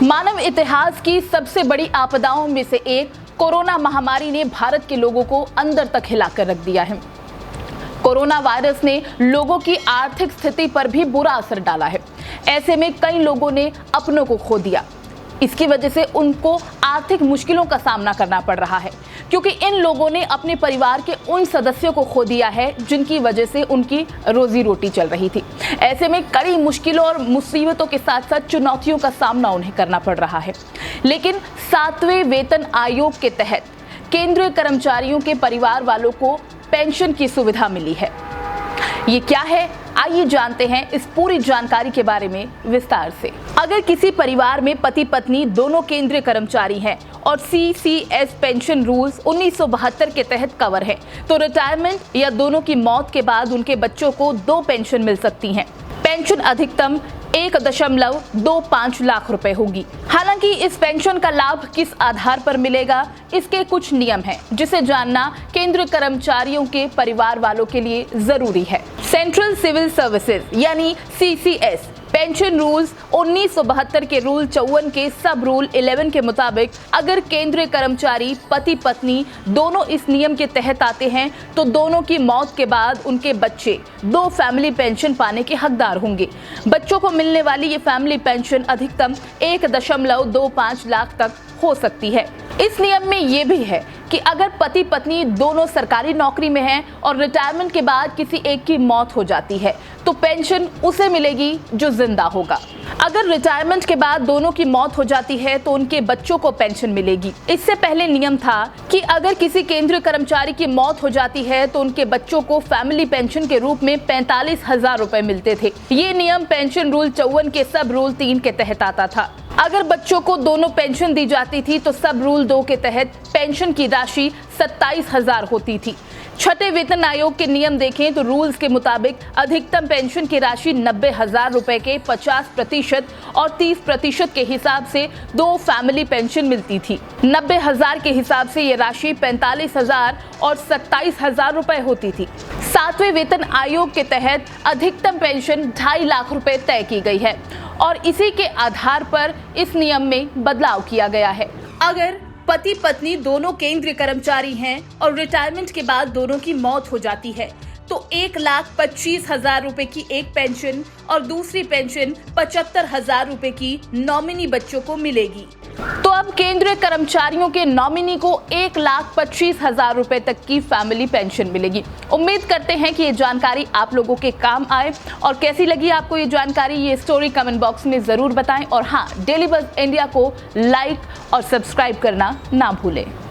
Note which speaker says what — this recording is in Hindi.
Speaker 1: मानव इतिहास की सबसे बड़ी आपदाओं में से एक कोरोना महामारी ने भारत के लोगों को अंदर तक हिलाकर रख दिया है। कोरोना वायरस ने लोगों की आर्थिक स्थिति पर भी बुरा असर डाला है। ऐसे में कई लोगों ने अपनों को खो दिया। इसकी वजह से उनको आर्थिक मुश्किलों का सामना करना पड़ रहा है, क्योंकि इन लोगों ने अपने परिवार के उन सदस्यों को खो दिया है जिनकी वजह से उनकी रोजी रोटी चल रही थी। ऐसे में कड़ी मुश्किलों और मुसीबतों के साथ साथ चुनौतियों का सामना उन्हें करना पड़ रहा है। लेकिन 7वें वेतन आयोग के तहत केंद्रीय कर्मचारियों के परिवार वालों को पेंशन की सुविधा मिली है। ये क्या है, आइए जानते हैं इस पूरी जानकारी के बारे में विस्तार से। अगर किसी परिवार में पति पत्नी दोनों केंद्रीय कर्मचारी हैं और CCS पेंशन रूल्स 1972 के तहत कवर है, तो रिटायरमेंट या दोनों की मौत के बाद उनके बच्चों को 2 पेंशन मिल सकती हैं। पेंशन अधिकतम 1.25 लाख रुपए होगी। हालांकि इस पेंशन का लाभ किस आधार पर मिलेगा, इसके कुछ नियम हैं जिसे जानना केंद्रीय कर्मचारियों के परिवार वालों के लिए जरूरी है। सेंट्रल सिविल सर्विसेज यानी CCS पेंशन रूल्स 1972 के रूल 54 के सब रूल 11 के मुताबिक अगर केंद्रीय कर्मचारी पति पत्नी दोनों इस नियम के तहत आते हैं तो दोनों की मौत के बाद उनके बच्चे 2 फैमिली पेंशन पाने के हकदार होंगे। बच्चों को मिलने वाली ये फैमिली पेंशन अधिकतम 1.25 लाख तक हो सकती है। इस नियम में ये भी है कि अगर पति पत्नी दोनों सरकारी नौकरी में हैं और रिटायरमेंट के बाद किसी एक की मौत हो जाती है तो पेंशन उसे मिलेगी जो जिंदा होगा। अगर रिटायरमेंट के बाद दोनों की मौत हो जाती है तो उनके बच्चों को पेंशन मिलेगी। इससे पहले नियम था कि अगर किसी केंद्रीय कर्मचारी की मौत हो जाती है तो उनके बच्चों को फैमिली पेंशन के रूप में 45,000 रुपए मिलते थे। ये नियम पेंशन रूल 54 के सब रूल 3 के तहत आता था। अगर बच्चों को दोनों पेंशन दी जाती थी तो सब रूल 2 के तहत पेंशन की राशि 27,000 होती थी। 6ठे वेतन आयोग के नियम देखें तो रूल्स के मुताबिक अधिकतम पेंशन की राशि 90,000 रुपए के 50% और 30% के हिसाब से 2 फैमिली पेंशन मिलती थी। 90,000 के हिसाब से ये राशि 45,000 और 27,000 रुपए होती थी। 7वें वेतन आयोग के तहत अधिकतम पेंशन 2.5 लाख रुपए तय की गई है और इसी के आधार पर इस नियम में बदलाव किया गया है। अगर पति पत्नी दोनों केंद्रीय कर्मचारी हैं और रिटायरमेंट के बाद दोनों की मौत हो जाती है तो 1,25,000 रुपए की एक पेंशन और दूसरी पेंशन 75,000 रुपए की नॉमिनी बच्चों को मिलेगी। तो अब केंद्रीय कर्मचारियों के नॉमिनी को 1,25,000 रुपए तक की फैमिली पेंशन मिलेगी। उम्मीद करते हैं कि ये जानकारी आप लोगों के काम आए। और कैसी लगी आपको ये जानकारी, ये स्टोरी कमेंट बॉक्स में जरूर बताएं। और हाँ, डेली बज़ इंडिया को लाइक और सब्सक्राइब करना ना भूलें।